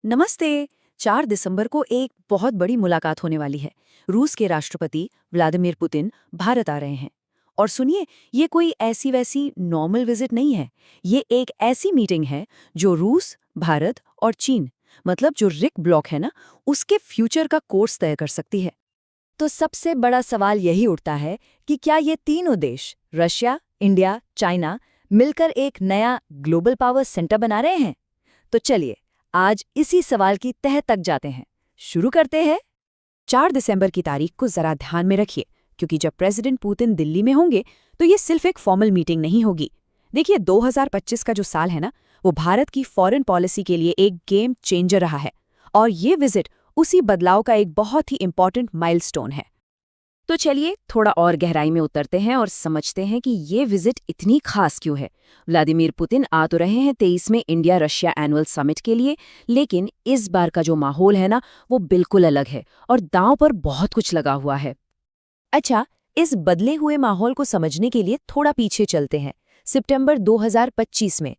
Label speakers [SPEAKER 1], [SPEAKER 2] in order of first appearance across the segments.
[SPEAKER 1] नमस्ते। 4 दिसंबर को एक बहुत बड़ी मुलाकात होने वाली है। रूस के राष्ट्रपति व्लादिमीर पुतिन भारत आ रहे हैं। और सुनिए, ये कोई ऐसी वैसी नॉर्मल विजिट नहीं है। ये एक ऐसी मीटिंग है जो रूस, भारत और चीन, मतलब जो रिक ब्लॉक है ना, उसके फ्यूचर का कोर्स तय कर सकती है।
[SPEAKER 2] तो सबसे बड़ा सवाल यही उठता है कि क्या ये तीनों देश रशिया, इंडिया, चाइना मिलकर एक नया ग्लोबल पावर सेंटर बना रहे हैं? तो चलिए आज इसी सवाल की तह तक जाते हैं। शुरू करते हैं।
[SPEAKER 1] 4 दिसंबर की तारीख को जरा ध्यान में रखिए, क्योंकि जब प्रेसिडेंट पुतिन दिल्ली में होंगे तो ये सिर्फ एक फॉर्मल मीटिंग नहीं होगी। देखिए, 2025 का जो साल है ना, वो भारत की फॉरेन पॉलिसी के लिए एक गेम चेंजर रहा है। और ये विजिट उसी बदलाव का एक बहुत ही इंपॉर्टेंट माइलस्टोन है। तो चलिए थोड़ा और गहराई में उतरते हैं और समझते हैं कि ये विजिट इतनी खास क्यों है। व्लादिमीर पुतिन आ तो रहे हैं 23 में इंडिया रशिया एनुअल समिट के लिए, लेकिन इस बार का जो माहौल है ना, वो बिल्कुल अलग है और दांव पर बहुत कुछ लगा हुआ है। अच्छा, इस बदले हुए माहौल को समझने के लिए थोड़ा पीछे चलते हैं। सितंबर 2025 में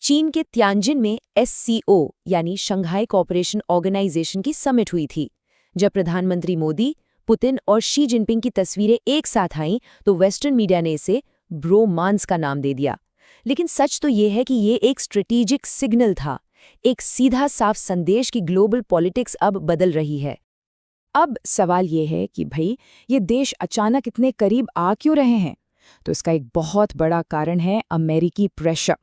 [SPEAKER 1] चीन के तियानजिन में SCO यानी शंघाई कोऑपरेशन ऑर्गेनाइजेशन की समिट हुई थी। जब प्रधानमंत्री मोदी, पुतिन और शी जिनपिंग की तस्वीरें एक साथ आईं तो वेस्टर्न मीडिया ने इसे ब्रोमांस का नाम दे दिया। लेकिन सच तो ये है कि ये एक स्ट्रेटेजिक सिग्नल था, एक सीधा साफ संदेश कि ग्लोबल पॉलिटिक्स अब बदल रही है। अब सवाल ये है कि भाई, ये देश अचानक इतने करीब आ क्यों रहे हैं? तो इसका एक बहुत बड़ा कारण है अमेरिकी प्रेशर।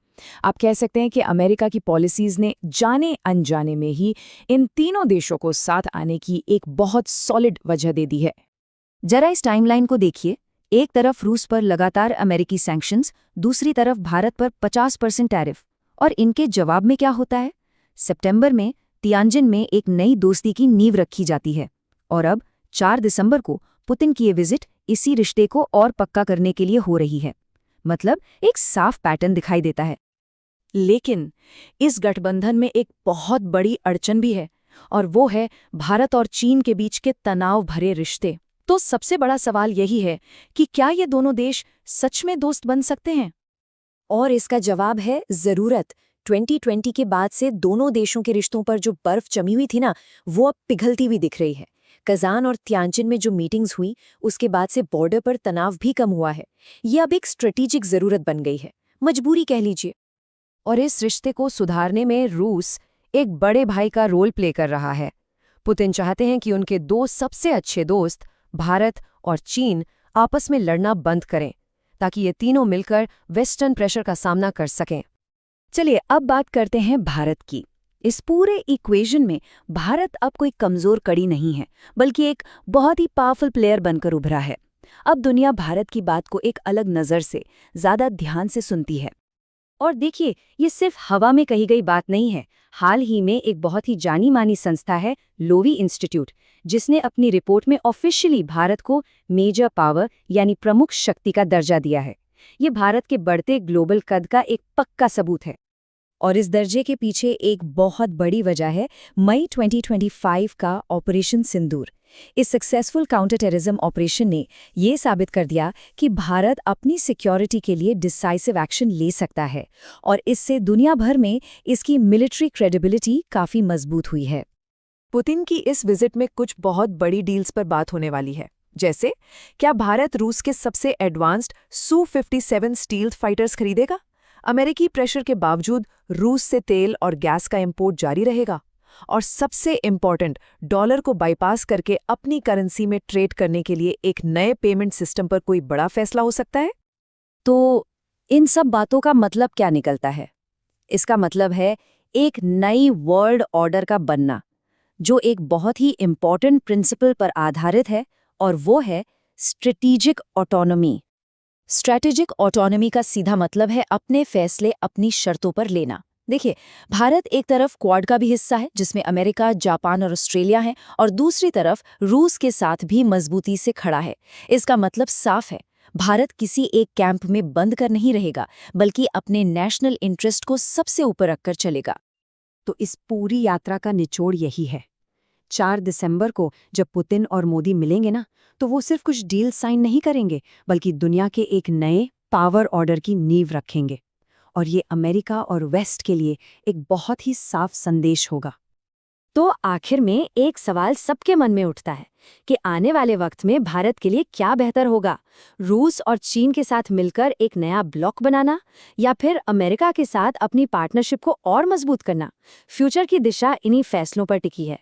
[SPEAKER 1] आप कह सकते हैं कि अमेरिका की पॉलिसीज ने जाने अनजाने में ही इन तीनों देशों को साथ आने की एक बहुत सॉलिड वजह दे दी है। जरा इस टाइमलाइन को देखिए। एक तरफ रूस पर लगातार अमेरिकी सैंक्शंस, दूसरी तरफ भारत पर 50% टैरिफ। और इनके जवाब में क्या होता है? सितंबर में तियानजिन में एक नई दोस्ती की नींव रखी जाती है। और अब 4 दिसंबर को पुतिन की ये विजिट इसी रिश्ते को और पक्का करने के लिए हो रही है। मतलब एक साफ पैटर्न दिखाई देता है। लेकिन इस गठबंधन में एक बहुत बड़ी अड़चन भी है, और वो है भारत और चीन के बीच के तनाव भरे रिश्ते। तो सबसे बड़ा सवाल यही है कि क्या ये दोनों देश सच में दोस्त बन सकते हैं? और इसका जवाब है ज़रूरत। 2020 के बाद से दोनों देशों के रिश्तों पर जो बर्फ जमी हुई थी ना, वो अब पिघलती हुई दिख रही है। कजान और तियानजिन में जो मीटिंग्स हुई, उसके बाद से बॉर्डर पर तनाव भी कम हुआ है। ये अब एक स्ट्रेटेजिक ज़रूरत बन गई है, मजबूरी कह लीजिए। और इस रिश्ते को सुधारने में रूस एक बड़े भाई का रोल प्ले कर रहा है। पुतिन चाहते हैं कि उनके दो सबसे अच्छे दोस्त भारत और चीन आपस में लड़ना बंद करें, ताकि ये तीनों मिलकर वेस्टर्न प्रेशर का सामना कर सकें। चलिए अब बात करते हैं भारत की। इस पूरे इक्वेशन में भारत अब कोई कमजोर कड़ी नहीं है, बल्कि एक बहुत ही पावरफुल प्लेयर बनकर उभरा है। अब दुनिया भारत की बात को एक अलग नज़र से, ज़्यादा ध्यान से सुनती है। और देखिए, ये सिर्फ हवा में कही गई बात नहीं है। हाल ही में एक बहुत ही जानी मानी संस्था है लोवी इंस्टीट्यूट, जिसने अपनी रिपोर्ट में ऑफिशियली भारत को मेजर पावर यानी प्रमुख शक्ति का दर्जा दिया है। ये भारत के बढ़ते ग्लोबल कद का एक पक्का सबूत है। और इस दर्जे के पीछे एक बहुत बड़ी वजह है मई 2025 का ऑपरेशन सिंदूर। इस सक्सेसफुल काउंटर टेररिज्म ऑपरेशन ने ये साबित कर दिया कि भारत अपनी सिक्योरिटी के लिए डिसाइसिव एक्शन ले सकता है, और इससे दुनिया भर में इसकी मिलिट्री क्रेडिबिलिटी काफ़ी मजबूत हुई है। पुतिन की इस विजिट में कुछ बहुत बड़ी डील्स पर बात होने वाली है। जैसे, क्या भारत रूस के सबसे एडवांस्ड Su-57 स्टील्थ फाइटर्स खरीदेगा? अमेरिकी प्रेशर के बावजूद रूस से तेल और गैस का इंपोर्ट जारी रहेगा। और सबसे इम्पॉर्टेंट, डॉलर को बाईपास करके अपनी करेंसी में ट्रेड करने के लिए एक नए पेमेंट सिस्टम पर कोई बड़ा फैसला हो सकता है। तो इन सब बातों का मतलब क्या निकलता है? इसका मतलब है एक नई वर्ल्ड ऑर्डर का बनना, जो एक बहुत ही इम्पॉर्टेंट प्रिंसिपल पर आधारित है, और वो है स्ट्रेटेजिक ऑटोनॉमी। स्ट्रैटेजिक ऑटोनॉमी का सीधा मतलब है अपने फैसले अपनी शर्तों पर लेना। देखिए, भारत एक तरफ क्वाड का भी हिस्सा है, जिसमें अमेरिका, जापान और ऑस्ट्रेलिया हैं, और दूसरी तरफ रूस के साथ भी मजबूती से खड़ा है। इसका मतलब साफ है, भारत किसी एक कैंप में बंद कर नहीं रहेगा, बल्कि अपने नेशनल इंटरेस्ट को सबसे ऊपर रखकर चलेगा। तो इस पूरी यात्रा का निचोड़ यही है। 4 दिसंबर को जब पुतिन और मोदी मिलेंगे ना, तो वो सिर्फ कुछ डील साइन नहीं करेंगे, बल्कि दुनिया के एक नए पावर ऑर्डर की नींव रखेंगे। और ये अमेरिका और वेस्ट के लिए एक बहुत ही साफ संदेश होगा।
[SPEAKER 2] तो आखिर में एक सवाल सबके मन में उठता है कि आने वाले वक्त में भारत के लिए क्या बेहतर होगा, रूस और चीन के साथ मिलकर एक नया ब्लॉक बनाना या फिर अमेरिका के साथ अपनी पार्टनरशिप को और मजबूत करना। फ्यूचर की दिशा इन्हीं फैसलों पर टिकी है।